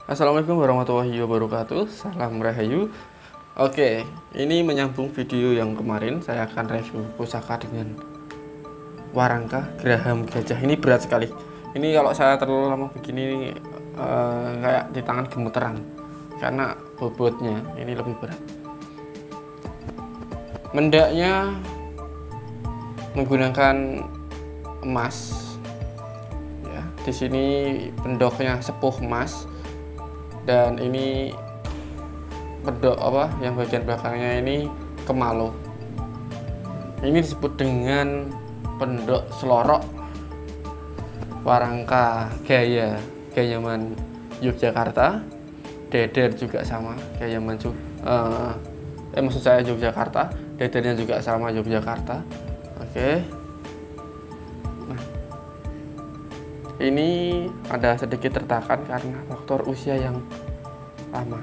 Assalamualaikum warahmatullahi wabarakatuh. Salam Rahayu. Oke, ini menyambung video yang kemarin. Saya akan review pusaka dengan warangka geraham gajah. Ini berat sekali. Ini kalau saya terlalu lama begini kayak di tangan gemeteran karena bobotnya ini lebih berat. Mendaknya menggunakan emas. Ya, di sini pendoknya sepuh emas. Dan ini pedok yang bagian belakangnya ini kemalo. Ini disebut dengan pendok selorok warangka Gayaman Yogyakarta. Deder juga sama Gayaman maksud saya Yogyakarta. Dedernya juga sama Yogyakarta. Oke. Nah, ini ada sedikit tertahan karena faktor usia yang lama.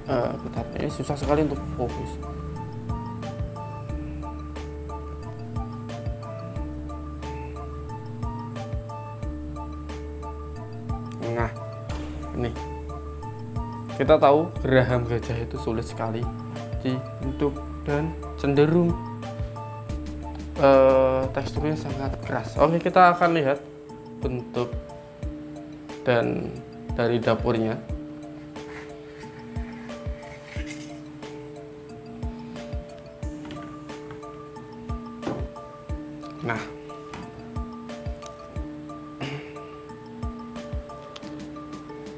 Bentar, ini susah sekali untuk fokus. Nah, ini kita tahu geraham gajah itu sulit sekali dibentuk dan cenderung teksturnya sangat keras. Oke, kita akan lihat bentuk dan dari dapurnya. Nah,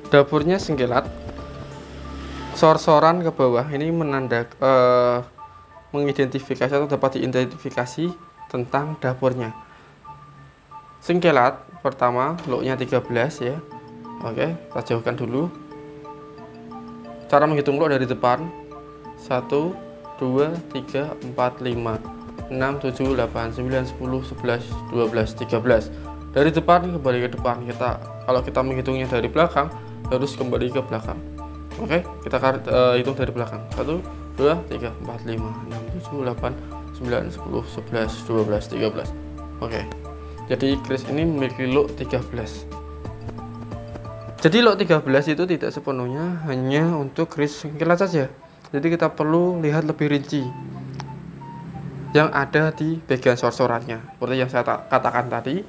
dapurnya sengkelat, sor-soran ke bawah. Ini mengidentifikasi atau dapat diidentifikasi tentang dapurnya. Sengkelat pertama, locknya 13 ya. Oke, kita jauhkan dulu. Cara menghitung lock dari depan: 1, 2, 3, 4, 5, 6, 7, 8, 9, 10, 11, 12, 13. Dari depan kembali ke depan. Kalau kita menghitungnya dari belakang, harus kembali ke belakang. Oke, kita hitung dari belakang. 1, 2, 3, 4, 5, 6, 7, 8, 9, 10, 11, 12, 13. Oke. Jadi kris ini memiliki lock 13. Jadi lock 13 itu tidak sepenuhnya hanya untuk kris sengkelat saja. Jadi kita perlu lihat lebih rinci yang ada di bagian sor-sorannya. Seperti yang saya katakan tadi,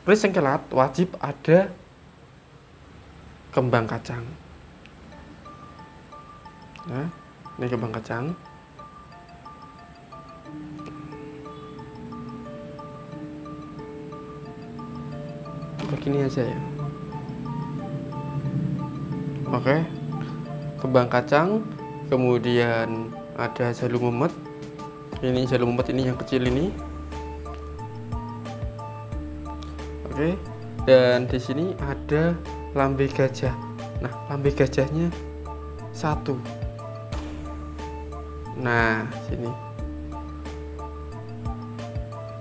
kris sengkelat wajib ada kembang kacang. Nah, ini kembang kacang. Begini aja ya. Oke, kembang kacang, kemudian ada jalu mumet. Ini jalu mumet, ini yang kecil ini. Oke, dan di sini ada lambe gajah. Nah, lambe gajahnya 1. Nah, sini.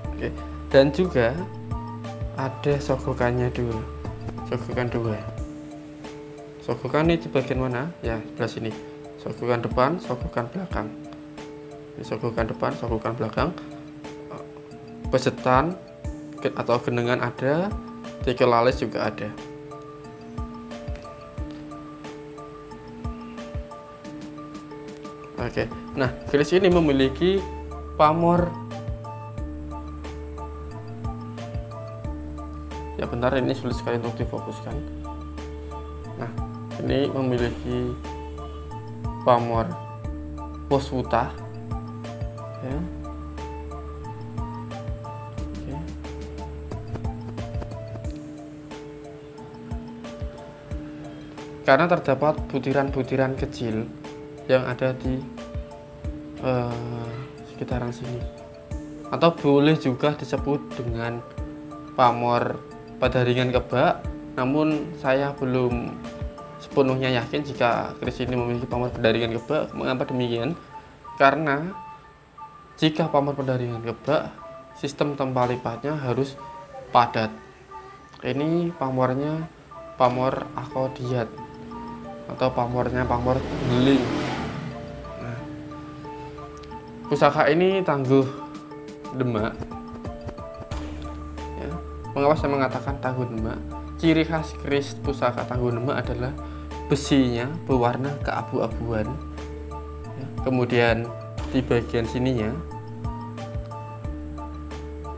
Oke, dan juga ada sogokannya 2. Sogokan 2. Sogokan ini di bagian mana? Ya, sebelah sini. Sogokan depan, sogokan belakang. Ini sogokan depan, sogokan belakang. Pesetan atau genengan ada, tikel lalis juga ada. Oke, nah keris ini memiliki pamor. Ya benar, ini sulit sekali untuk difokuskan. Nah, ini memiliki pamor poswuta. Ya. Oke. Karena terdapat butiran-butiran kecil yang ada di sekitaran sini, atau boleh juga disebut dengan pamor pada ringan kebak. Namun saya belum sepenuhnya yakin jika keris ini memiliki pamor pada ringan kebak. Mengapa demikian? Karena jika pamor pada ringan kebak, sistem tempat lipatnya harus padat. Ini pamornya pamor akodiat atau pamornya pamor beling. Pusaka ini tangguh demak. Ya. Mengapa saya mengatakan tangguh demak? ciri khas keris pusaka Tangguh Demak adalah besinya berwarna keabu-abuan ya. Kemudian di bagian sininya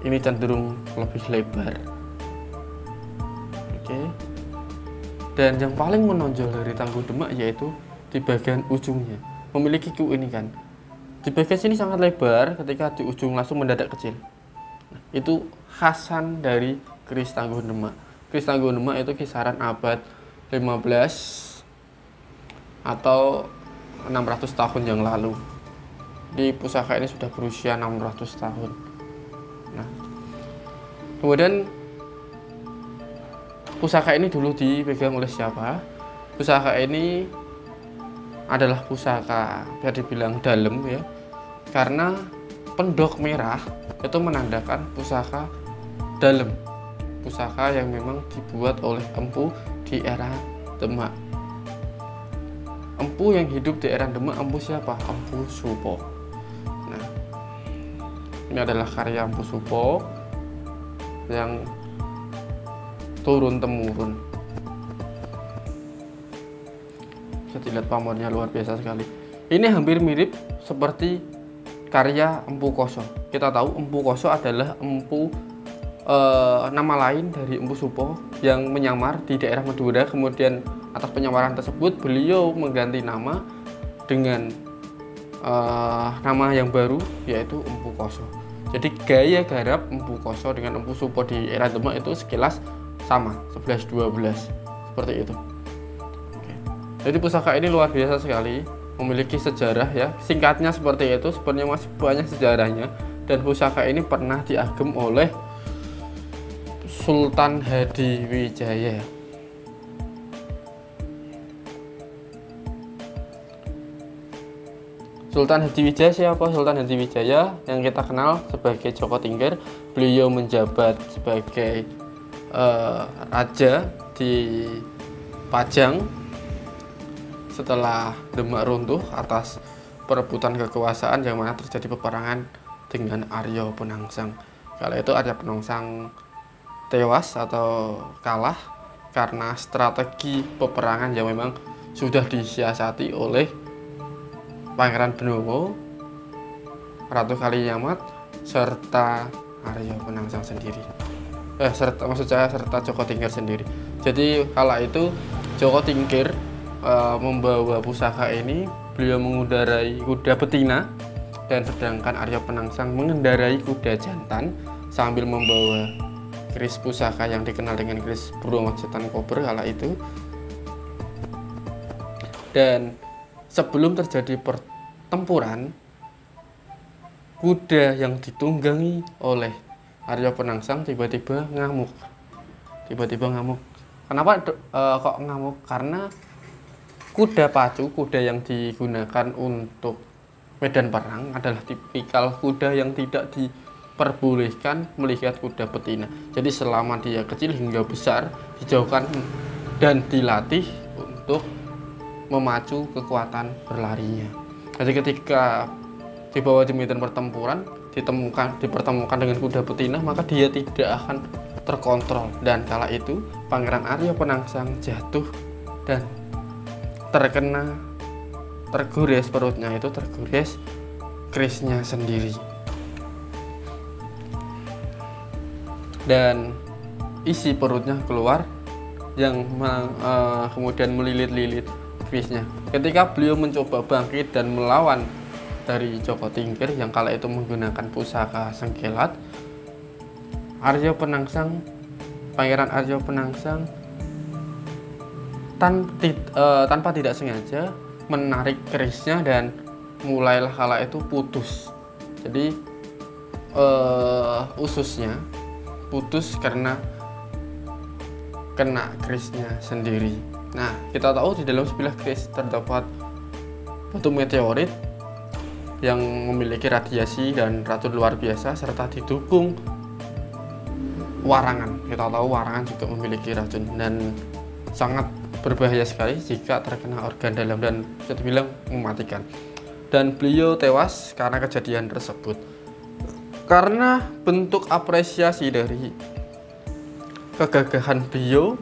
ini cenderung lebih lebar. Oke. Dan yang paling menonjol dari Tangguh Demak yaitu di bagian ujungnya, memiliki keunikan. Di bagian sini sangat lebar, ketika di ujung langsung mendadak kecil. Nah, itu khasan dari keris Tangguh Demak. Keris Tangguh Demak itu kisaran abad 15 atau 600 tahun yang lalu. Di pusaka ini sudah berusia 600 tahun. Nah, kemudian pusaka ini dulu dipegang oleh siapa? Pusaka ini adalah pusaka bisa dibilang dalam ya, karena pendok merah itu menandakan pusaka dalam, pusaka yang memang dibuat oleh empu di era Demak. Empu yang hidup di era Demak, empu siapa? Empu Supo. Nah, ini adalah karya Empu Supo yang turun temurun. Bisa dilihat pamornya luar biasa sekali. Ini hampir mirip seperti karya Empu Koso. Kita tahu Empu Koso adalah empu nama lain dari Empu Supo yang menyamar di daerah Madura. Kemudian atas penyamaran tersebut beliau mengganti nama dengan nama yang baru yaitu Empu Koso. Jadi gaya garap Empu Koso dengan Empu Supo di era Demak itu sekilas sama, 11-12 seperti itu. Oke. Jadi pusaka ini luar biasa sekali, memiliki sejarah ya. Singkatnya seperti itu, sebenarnya masih banyak sejarahnya. Dan pusaka ini pernah diagem oleh Sultan Hadiwijaya. Sultan Hadiwijaya siapa? Sultan Hadiwijaya yang kita kenal sebagai Joko Tingkir. Beliau menjabat sebagai raja di Pajang setelah Demak runtuh atas perebutan kekuasaan yang mana terjadi peperangan dengan Arya Penangsang. Kala itu Arya Penangsang tewas atau kalah karena strategi peperangan yang memang sudah disiasati oleh Pangeran Benowo, Ratu Kalinyamat, serta Arya Penangsang sendiri. Serta Joko Tingkir sendiri. Jadi kala itu Joko Tingkir membawa pusaka ini, beliau mengendarai kuda betina, dan sedangkan Arya Penangsang mengendarai kuda jantan sambil membawa keris pusaka yang dikenal dengan keris Bromo Setan Kober kala itu. Dan sebelum terjadi pertempuran, kuda yang ditunggangi oleh Arya Penangsang tiba-tiba ngamuk. Kenapa kok ngamuk? Karena kuda pacu, kuda yang digunakan untuk medan perang adalah tipikal kuda yang tidak diperbolehkan melihat kuda betina. Jadi selama dia kecil hingga besar dijauhkan dan dilatih untuk memacu kekuatan berlarinya. Jadi ketika dibawa di medan pertempuran dipertemukan dengan kuda betina, maka dia tidak akan terkontrol. Dan kala itu Pangeran Arya Penangsang jatuh dan tergores perutnya, itu tergores kerisnya sendiri. Dan isi perutnya keluar yang kemudian melilit-lilit kerisnya. Ketika beliau mencoba bangkit dan melawan dari Joko Tingkir yang kala itu menggunakan pusaka sengkelat, Pangeran Arya Penangsang tanpa tidak sengaja menarik kerisnya dan mulailah kala itu putus. Jadi ususnya putus karena kena kerisnya sendiri. Nah, kita tahu di dalam sebilah keris terdapat batu meteorit yang memiliki radiasi dan racun luar biasa serta didukung warangan. Kita tahu warangan juga memiliki racun dan sangat berbahaya sekali jika terkena organ dalam dan bisa dibilang mematikan. Dan beliau tewas karena kejadian tersebut. Karena bentuk apresiasi dari kegagahan beliau.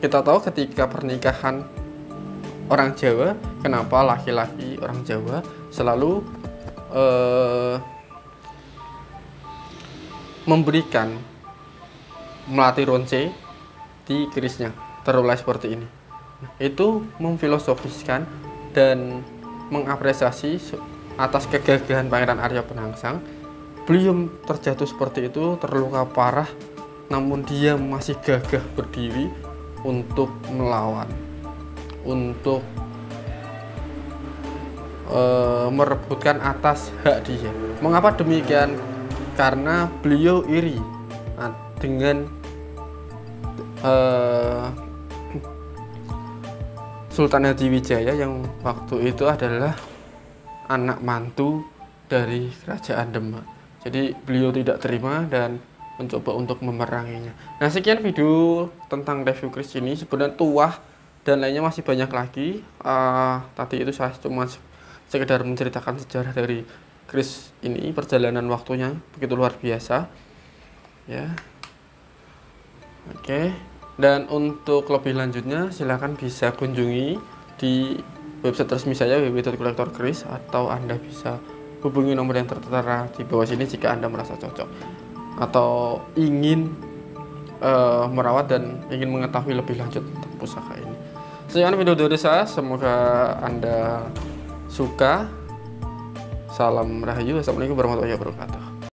Kita tahu ketika pernikahan orang Jawa, kenapa laki-laki orang Jawa selalu memberikan melati ronce di kerisnya, terurai seperti ini. Itu memfilosofiskan dan mengapresiasi atas kegagahan Pangeran Arya Penangsang. Beliau terjatuh seperti itu, terluka parah, namun dia masih gagah berdiri untuk melawan, untuk merebutkan atas hak dia. Mengapa demikian? Karena beliau iri dengan Sultan Hadiwijaya yang waktu itu adalah anak mantu dari kerajaan Demak. Jadi beliau tidak terima dan mencoba untuk memeranginya. Nah, sekian video tentang review keris ini. Sebenarnya tuah dan lainnya masih banyak lagi. Tadi itu saya cuma sekedar menceritakan sejarah dari keris ini, perjalanan waktunya begitu luar biasa ya. Oke, dan untuk lebih lanjutnya silahkan bisa kunjungi di website resmi saya www.kolektorkeris, atau Anda bisa hubungi nomor yang tertera di bawah sini jika Anda merasa cocok atau ingin merawat dan ingin mengetahui lebih lanjut tentang pusaka ini. Sekian video dari saya, semoga Anda suka. Salam Rahayu, assalamualaikum warahmatullahi wabarakatuh.